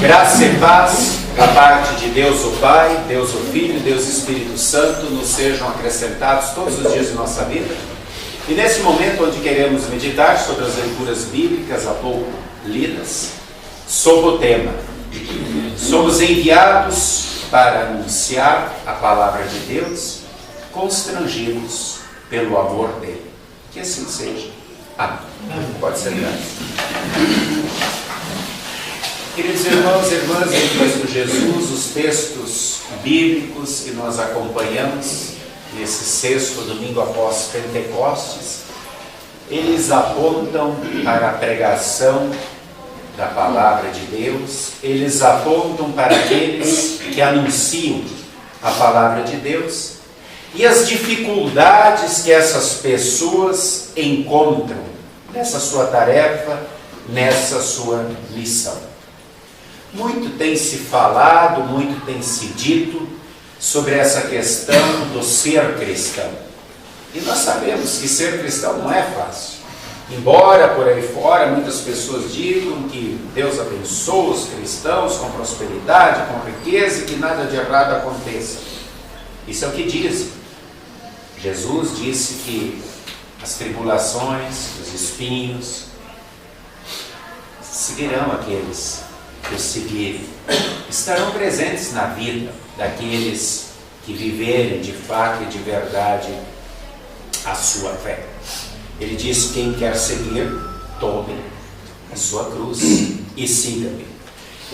Graça e paz da parte de Deus o Pai, Deus o Filho, Deus o Espírito Santo nos sejam acrescentados todos os dias de nossa vida. E nesse momento onde queremos meditar sobre as leituras bíblicas há pouco lidas, sob o tema: somos enviados para anunciar a palavra de Deus, constrangidos pelo amor dele. Que assim seja. Amém. Pode ser graças. Queridos irmãos e irmãs em Cristo Jesus, os textos bíblicos que nós acompanhamos nesse sexto domingo após Pentecostes, eles apontam para a pregação da palavra de Deus, eles apontam para aqueles que anunciam a palavra de Deus e as dificuldades que essas pessoas encontram nessa sua tarefa, nessa sua missão. Muito tem se falado, muito tem se dito sobre essa questão do ser cristão. E nós sabemos que ser cristão não é fácil. Embora por aí fora muitas pessoas digam que Deus abençoa os cristãos com prosperidade, com riqueza e que nada de errado aconteça. Isso é o que dizem. Jesus disse que as tribulações, os espinhos, seguirão aqueles que o seguirem, estarão presentes na vida daqueles que viverem de fato e de verdade a sua fé. Ele diz: quem quer seguir, tome a sua cruz e siga-me.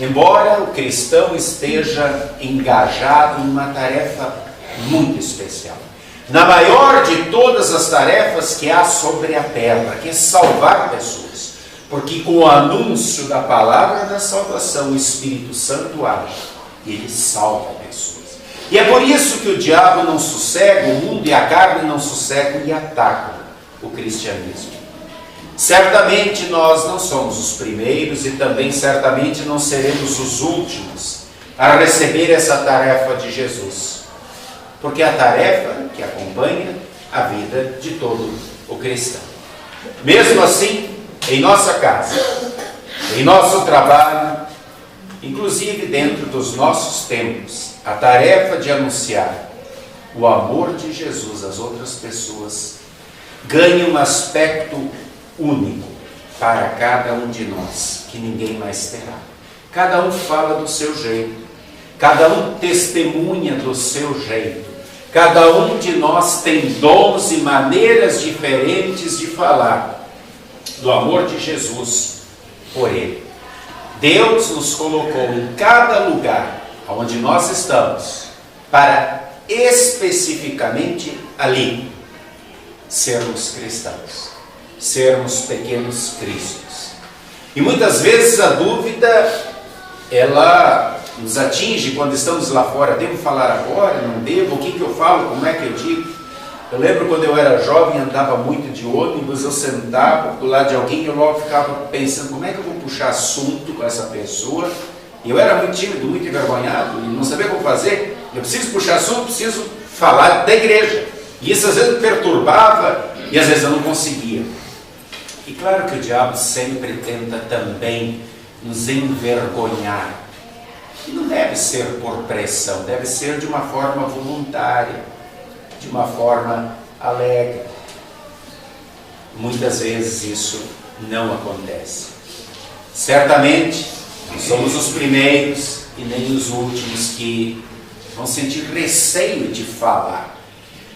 Embora o cristão esteja engajado em uma tarefa muito especial, na maior de todas as tarefas que há sobre a terra, que é salvar pessoas. Porque com o anúncio da palavra da salvação, o Espírito Santo age e ele salva pessoas. E é por isso que o diabo não sossega, o mundo e a carne não sossegam e atacam o cristianismo. Certamente nós não somos os primeiros e também certamente não seremos os últimos a receber essa tarefa de Jesus. Porque é a tarefa que acompanha a vida de todo o cristão. Mesmo assim, em nossa casa, em nosso trabalho, inclusive dentro dos nossos tempos, a tarefa de anunciar o amor de Jesus às outras pessoas ganha um aspecto único para cada um de nós, que ninguém mais terá. Cada um fala do seu jeito, cada um testemunha do seu jeito, cada um de nós tem dons e maneiras diferentes de falar do amor de Jesus por ele. Deus nos colocou em cada lugar onde nós estamos para especificamente ali sermos cristãos, sermos pequenos cristos. E muitas vezes a dúvida ela nos atinge quando estamos lá fora: devo falar agora, não devo, o que eu falo, como é que eu digo? Eu lembro quando eu era jovem, andava muito de ônibus, eu sentava do lado de alguém e eu logo ficava pensando: como é que eu vou puxar assunto com essa pessoa? E eu era muito tímido, muito envergonhado e não sabia como fazer. Eu preciso puxar assunto, preciso falar da igreja. E isso às vezes me perturbava e às vezes eu não conseguia. E claro que o diabo sempre tenta também nos envergonhar. E não deve ser por pressão, deve ser de uma forma voluntária, de uma forma alegre. Muitas vezes isso não acontece. Certamente somos os primeiros e nem os últimos que vão sentir receio de falar.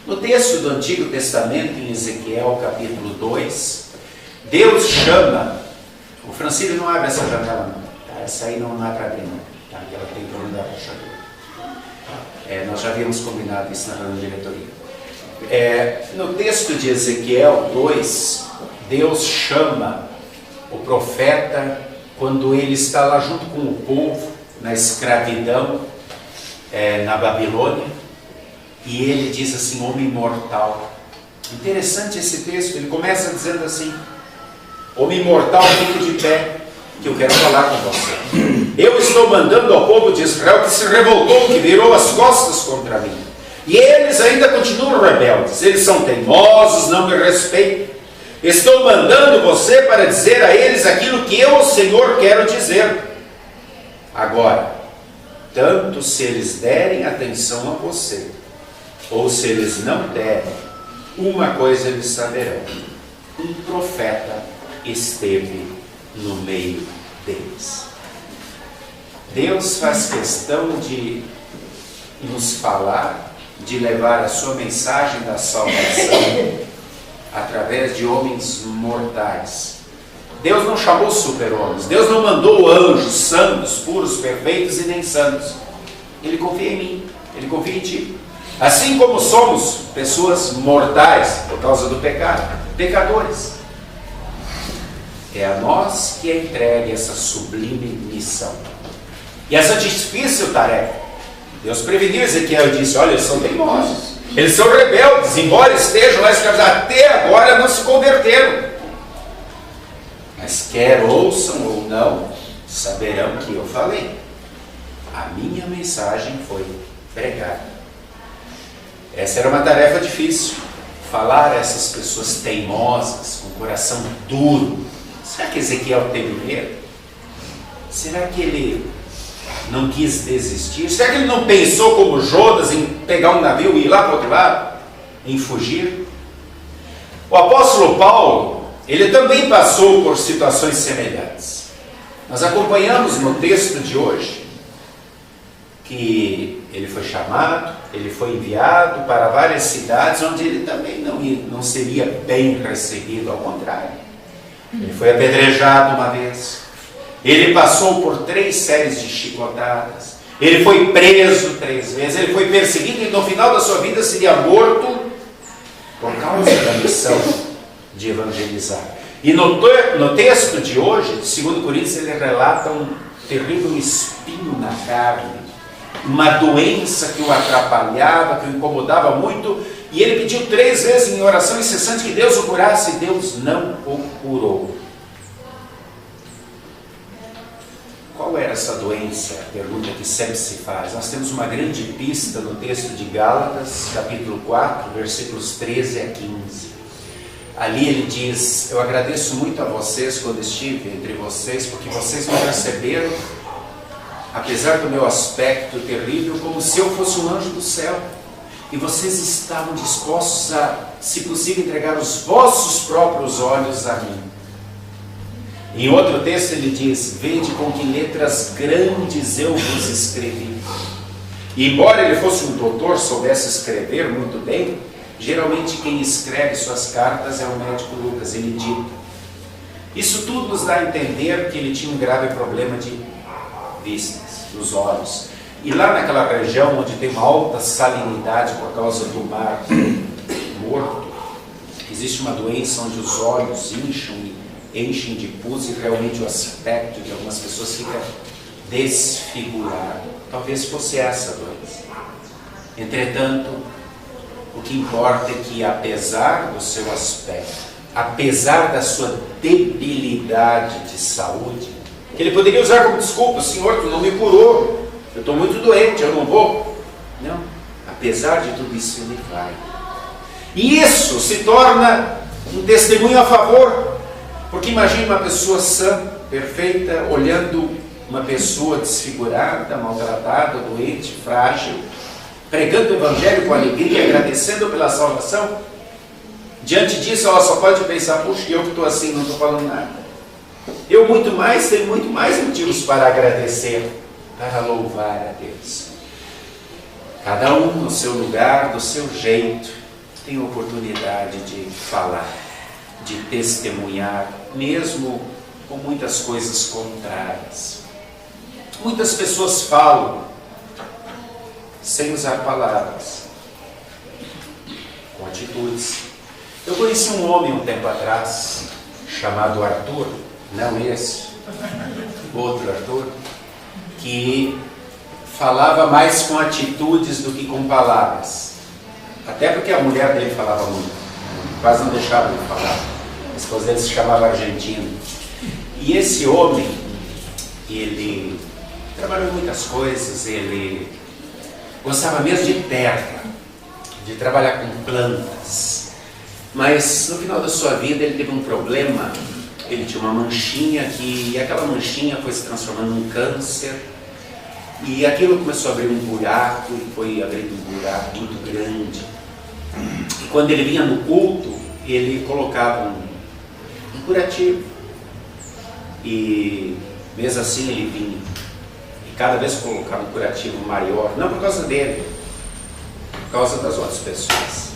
No texto do Antigo Testamento, em Ezequiel capítulo 2, Deus chama... O Francílio não abre essa janela não, tá? Essa aí não dá para abrir não, tá? Ela tem problema da fechadura. Nós já havíamos combinado isso na reunião de diretoria. No texto de Ezequiel 2, Deus chama o profeta quando ele está lá junto com o povo na escravidão na Babilônia, e ele diz assim: homem mortal. Interessante esse texto, ele começa dizendo assim: homem mortal, fique de pé, que eu quero falar com você. Eu estou mandando ao povo de Israel que se revoltou, que virou as costas contra mim. E eles ainda continuam rebeldes, eles são teimosos, não me respeitam. Estou mandando você para dizer a eles aquilo que eu, o Senhor, quero dizer. Agora, tanto se eles derem atenção a você, ou se eles não derem, uma coisa eles saberão: um profeta esteve no meio deles. Deus faz questão de nos falar, de levar a sua mensagem da salvação através de homens mortais. Deus não chamou super-homens, Deus não mandou anjos santos, puros, perfeitos e nem santos. Ele confia em mim, Ele confia em ti. Assim como somos pessoas mortais por causa do pecado, pecadores. É a nós que é entregue essa sublime missão. E essa difícil tarefa. Deus preveniu Ezequiel e disse: olha, eles são teimosos, eles são rebeldes, embora estejam lá escravizados, até agora não se converteram. Mas quer ouçam ou não, saberão que eu falei. A minha mensagem foi pregada. Essa era uma tarefa difícil. Falar a essas pessoas teimosas, com o coração duro. Será que Ezequiel teve medo? Será que ele não quis desistir? Será que ele não pensou como Jonas em pegar um navio e ir lá para o outro lado? Em fugir? O apóstolo Paulo, ele também passou por situações semelhantes. Nós acompanhamos no texto de hoje que ele foi chamado, ele foi enviado para várias cidades onde ele também não seria bem recebido, ao contrário. Ele foi apedrejado uma vez, ele passou por 3 séries de chicotadas, ele foi preso 3 vezes, ele foi perseguido e no final da sua vida seria morto por causa da missão de evangelizar. E no texto de hoje, de 2 Coríntios, ele relata um terrível espinho na carne, uma doença que o atrapalhava, que o incomodava muito, e ele pediu 3 vezes em oração incessante que Deus o curasse, e Deus não o curou. Qual era essa doença? Pergunta que sempre se faz. Nós temos uma grande pista no texto de Gálatas, capítulo 4, versículos 13 a 15. Ali ele diz: eu agradeço muito a vocês quando estive entre vocês, porque vocês me receberam, apesar do meu aspecto terrível, como se eu fosse um anjo do céu. E vocês estavam dispostos a, se possível, entregar os vossos próprios olhos a mim. Em outro texto ele diz: vede com que letras grandes eu vos escrevi. E embora ele fosse um doutor, soubesse escrever muito bem, geralmente quem escreve suas cartas é o médico Lucas, ele dita. Isso tudo nos dá a entender que ele tinha um grave problema de vistas, dos olhos. E lá naquela região onde tem uma alta salinidade por causa do mar morto, existe uma doença onde os olhos incham e enchem de pus, e realmente o aspecto de algumas pessoas fica desfigurado. Talvez fosse essa a doença. Entretanto, o que importa é que, apesar do seu aspecto, apesar da sua debilidade de saúde, que ele poderia usar como desculpa: Senhor, tu não me curou, eu estou muito doente, eu não vou. Não, apesar de tudo isso, ele vai. E isso se torna um testemunho a favor, porque imagine uma pessoa sã, perfeita, olhando uma pessoa desfigurada, maltratada, doente, frágil, pregando o evangelho com alegria, agradecendo pela salvação. Diante disso, ela só pode pensar: puxa, eu que estou assim, não estou falando nada. Eu tenho muito mais motivos para agradecer, para louvar a Deus. Cada um no seu lugar, do seu jeito, tem oportunidade de falar, de testemunhar, mesmo com muitas coisas contrárias. Muitas pessoas falam sem usar palavras, com atitudes. Eu conheci um homem um tempo atrás, chamado Arthur, não esse, outro Arthur, que falava mais com atitudes do que com palavras. Até porque a mulher dele falava muito, quase não deixava ele falar. A esposa dele se chamava Argentina. E esse homem, ele trabalhou em muitas coisas, ele gostava mesmo de terra, de trabalhar com plantas. Mas no final da sua vida ele teve um problema. Ele tinha uma manchinha e aquela manchinha foi se transformando num câncer, E aquilo começou a abrir um buraco, e foi abrindo um buraco muito grande. E quando ele vinha no culto, ele colocava um curativo. E mesmo assim ele vinha. E cada vez colocava um curativo maior, não por causa dele, por causa das outras pessoas.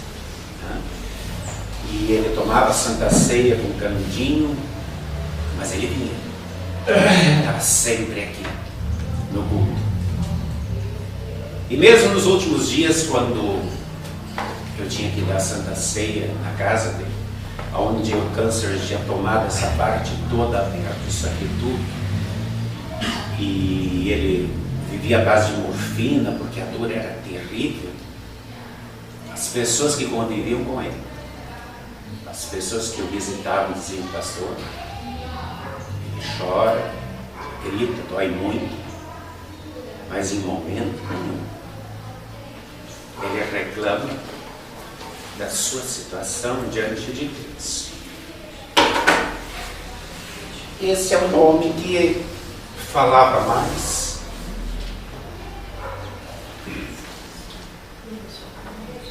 E ele tomava a Santa Ceia com um canudinho, mas ele vinha. Estava sempre aqui, no culto. E mesmo nos últimos dias, quando eu tinha que dar a Santa Ceia na casa dele, onde o câncer tinha tomado essa parte toda aberta, isso aqui tudo, e ele vivia à base de morfina, porque a dor era terrível, as pessoas que conviviam com ele, as pessoas que o visitavam diziam: pastor, ele chora, grita, dói muito, mas em momento nenhum ele reclama da sua situação diante de Deus. Esse é um homem que falava mais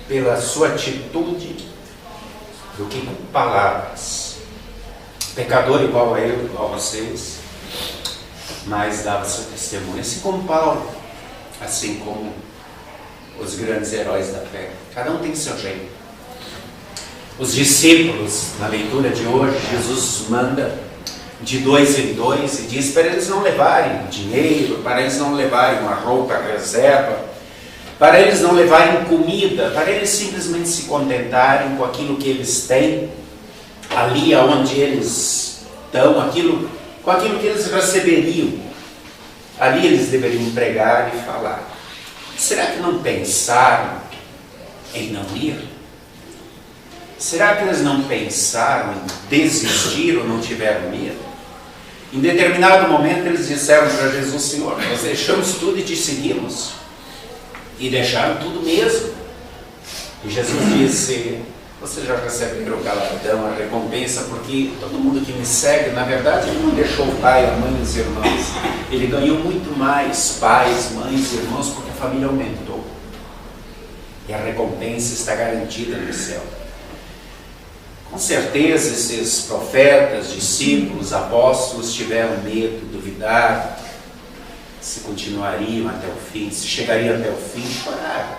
pela sua atitude do que com palavras. Pecador igual a eu, igual a vocês, mas dava seu testemunho, assim como Paulo, assim como os grandes heróis da fé. Cada um tem seu jeito. Os discípulos, na leitura de hoje, Jesus manda de 2 em 2 e diz para eles não levarem dinheiro, para eles não levarem uma roupa reserva, para eles não levarem comida, para eles simplesmente se contentarem com aquilo que eles têm, ali onde eles estão, com aquilo que eles receberiam. Ali eles deveriam pregar e falar. Será que não pensaram em não ir? Será que eles não pensaram em desistir ou não tiveram medo? Em determinado momento eles disseram para Jesus: Senhor, nós deixamos tudo e te seguimos. E deixaram tudo mesmo. E Jesus disse: você já recebeu o galardão, a recompensa, porque todo mundo que me segue, na verdade, ele não deixou o pai, a mãe e os irmãos. Ele ganhou muito mais pais, mães e irmãos, porque a família aumentou. E a recompensa está garantida no céu. Com certeza esses profetas, discípulos, apóstolos tiveram medo, duvidaram se continuariam até o fim, se chegariam até o fim, choraram.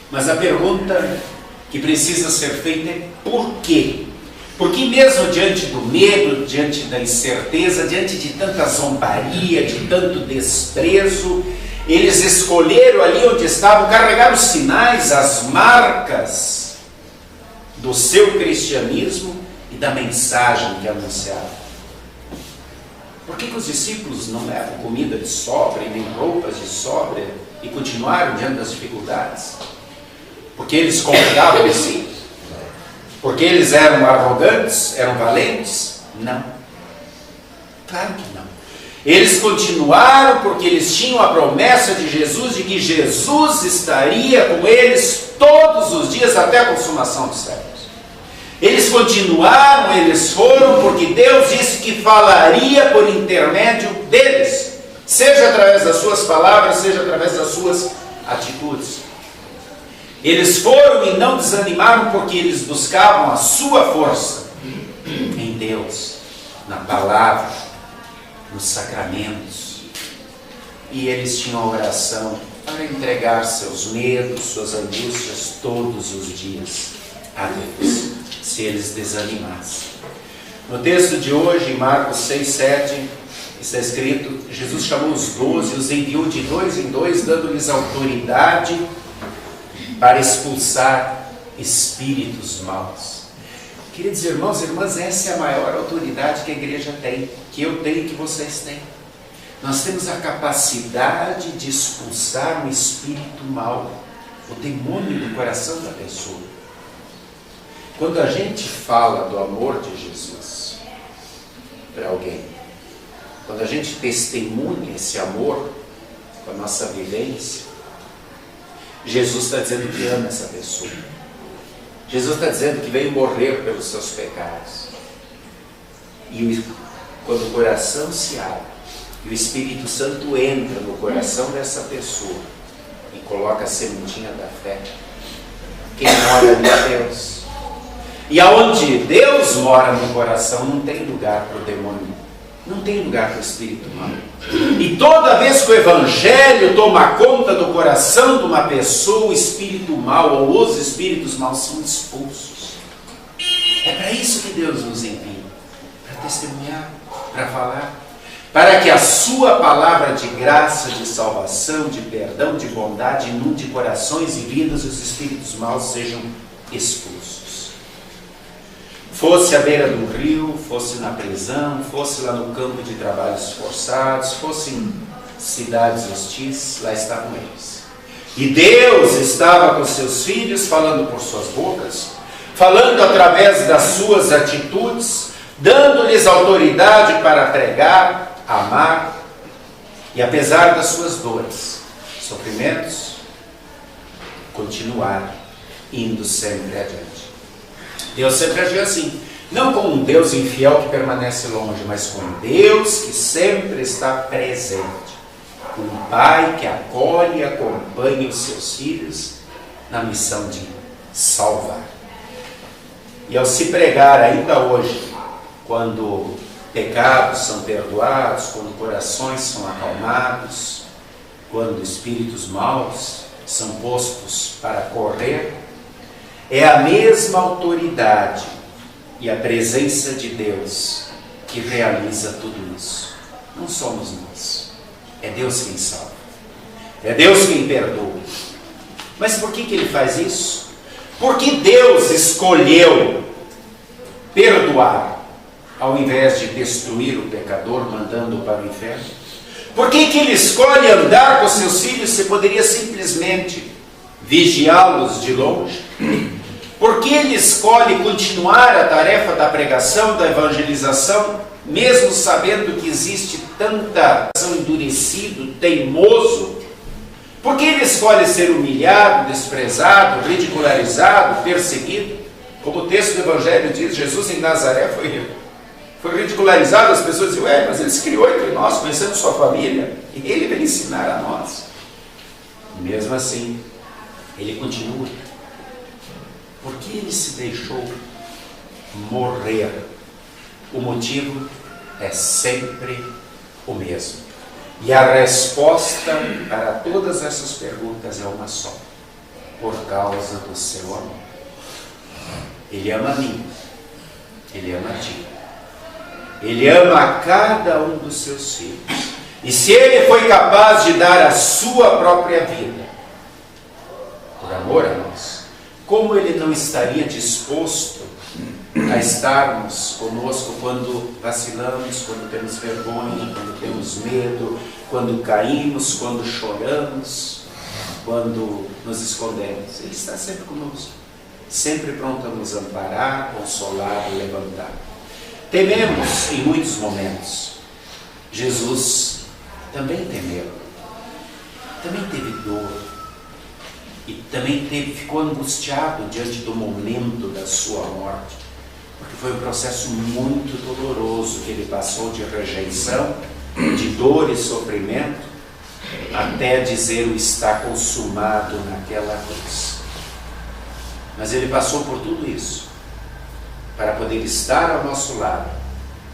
Mas a pergunta que precisa ser feita é por quê? Porque mesmo diante do medo, diante da incerteza, diante de tanta zombaria, de tanto desprezo, eles escolheram ali onde estavam carregar os sinais, as marcas do seu cristianismo e da mensagem que anunciavam. Por que os discípulos não levam comida de sobra e nem roupas de sobra e continuaram diante das dificuldades? Porque eles confiavam em si? Porque eles eram arrogantes? Eram valentes? Não. Claro que não. Eles continuaram porque eles tinham a promessa de Jesus, de que Jesus estaria com eles todos os dias até a consumação dos séculos. Eles continuaram, eles foram, porque Deus disse que falaria por intermédio deles, seja através das suas palavras, seja através das suas atitudes. Eles foram e não desanimaram porque eles buscavam a sua força em Deus, na palavra, nos sacramentos. E eles tinham a oração para entregar seus medos, suas angústias todos os dias a Deus, se eles desanimassem. No texto de hoje, em Marcos 6, 7, está escrito: Jesus chamou os 12 e os enviou de 2 em 2, dando-lhes autoridade para expulsar espíritos maus. Queridos irmãos e irmãs, essa é a maior autoridade que a igreja tem, que eu tenho e que vocês têm. Nós temos a capacidade de expulsar um espírito mau, o demônio do coração da pessoa. Quando a gente fala do amor de Jesus para alguém, quando a gente testemunha esse amor com a nossa vivência, Jesus está dizendo que ama essa pessoa. Jesus está dizendo que veio morrer pelos seus pecados. E quando o coração se abre, E o Espírito Santo entra no coração dessa pessoa e coloca a sementinha da fé. Quem mora ali é Deus. E aonde Deus mora no coração, não tem lugar para o demônio. Não tem lugar para o espírito mau. E toda vez que o Evangelho toma conta do coração de uma pessoa, o espírito mau ou os espíritos maus são expulsos. É para isso que Deus nos envia. Para testemunhar, para falar. Para que a sua palavra de graça, de salvação, de perdão, de bondade inunde corações e vidas e os espíritos maus sejam expulsos. Fosse à beira do rio, fosse na prisão, fosse lá no campo de trabalhos forçados, fosse em cidades hostis, lá estavam eles. E Deus estava com seus filhos, falando por suas bocas, falando através das suas atitudes, dando-lhes autoridade para pregar, amar, e apesar das suas dores, sofrimentos, continuar indo sempre adiante. Deus sempre agiu assim, não como um Deus infiel que permanece longe, mas com um Deus que sempre está presente, um pai que acolhe e acompanha os seus filhos na missão de salvar. E ao se pregar ainda hoje, quando pecados são perdoados, quando corações são acalmados, quando espíritos maus são postos para correr, é a mesma autoridade e a presença de Deus que realiza tudo isso. Não somos nós. É Deus quem salva. É Deus quem perdoa. Mas por que Ele faz isso? Porque Deus escolheu perdoar ao invés de destruir o pecador, mandando-o para o inferno. Por que Ele escolhe andar com seus filhos se poderia simplesmente vigiá-los de longe? Por que Ele escolhe continuar a tarefa da pregação, da evangelização, mesmo sabendo que existe tanta coração endurecido, teimoso? Por que Ele escolhe ser humilhado, desprezado, ridicularizado, perseguido? Como o texto do Evangelho diz, Jesus em Nazaré foi ridicularizado, as pessoas diziam, mas Ele se criou entre nós, conhecendo sua família, e Ele veio ensinar a nós. E mesmo assim, Ele continua. Porque Ele se deixou morrer? O motivo é sempre o mesmo. E a resposta para todas essas perguntas é uma só. Por causa do seu amor. Ele ama a mim. Ele ama a ti. Ele ama a cada um dos seus filhos. E se Ele foi capaz de dar a sua própria vida por amor a nós, como Ele não estaria disposto a estarmos conosco quando vacilamos, quando temos vergonha, quando temos medo, quando caímos, quando choramos, quando nos escondemos? Ele está sempre conosco, sempre pronto a nos amparar, consolar e levantar. Tememos em muitos momentos. Jesus também temeu, também teve dor, e também ficou angustiado diante do momento da sua morte, porque foi um processo muito doloroso que Ele passou, de rejeição, de dor e sofrimento, até dizer o está consumado naquela cruz. Mas Ele passou por tudo isso para poder estar ao nosso lado,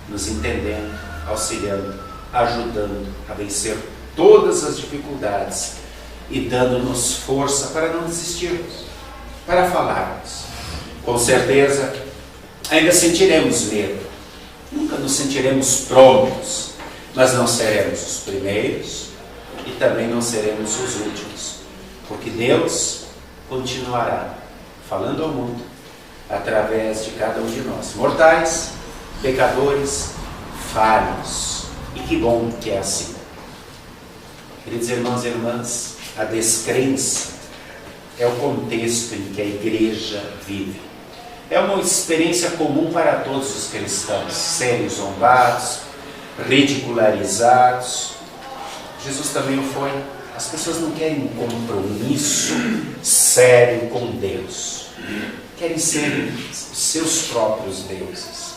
nos entendendo, auxiliando, ajudando a vencer todas as dificuldades e dando-nos força para não desistirmos, para falarmos. Com certeza, ainda sentiremos medo, nunca nos sentiremos prontos, mas não seremos os primeiros e também não seremos os últimos, porque Deus continuará falando ao mundo através de cada um de nós, mortais, pecadores, falhos, e que bom que é assim. Queridos irmãos e irmãs, a descrença é o contexto em que a igreja vive. É uma experiência comum para todos os cristãos, serem zombados, ridicularizados. Jesus também o foi. As pessoas não querem um compromisso sério com Deus. Querem ser os seus próprios deuses.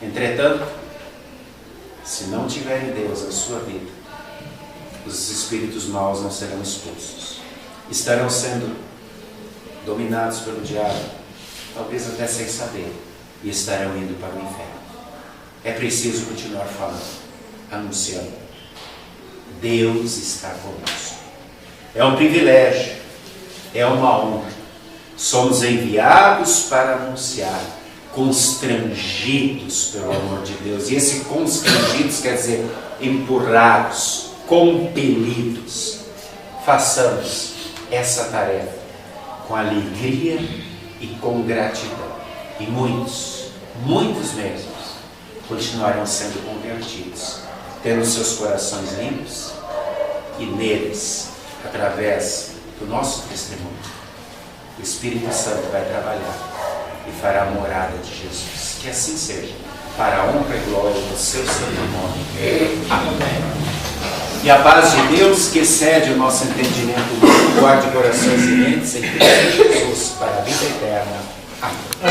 Entretanto, Se não tiver em Deus na sua vida, os espíritos maus não serão expulsos. Estarão sendo dominados pelo diabo, talvez até sem saber, e estarão indo para o inferno. É preciso continuar falando, anunciando. Deus está conosco. É um privilégio, é uma honra. Somos enviados para anunciar, constrangidos pelo amor de Deus. E esse constrangidos quer dizer empurrados, compelidos. Façamos essa tarefa com alegria e com gratidão. E muitos mesmos, continuarão sendo convertidos, tendo seus corações limpos, e neles, através do nosso testemunho, o Espírito Santo vai trabalhar e fará a morada de Jesus. Que assim seja, para a honra e glória do seu santo nome. Amém. E a paz de Deus, que excede o nosso entendimento, guarde corações e mentes em Cristo Jesus para a vida eterna. Amém.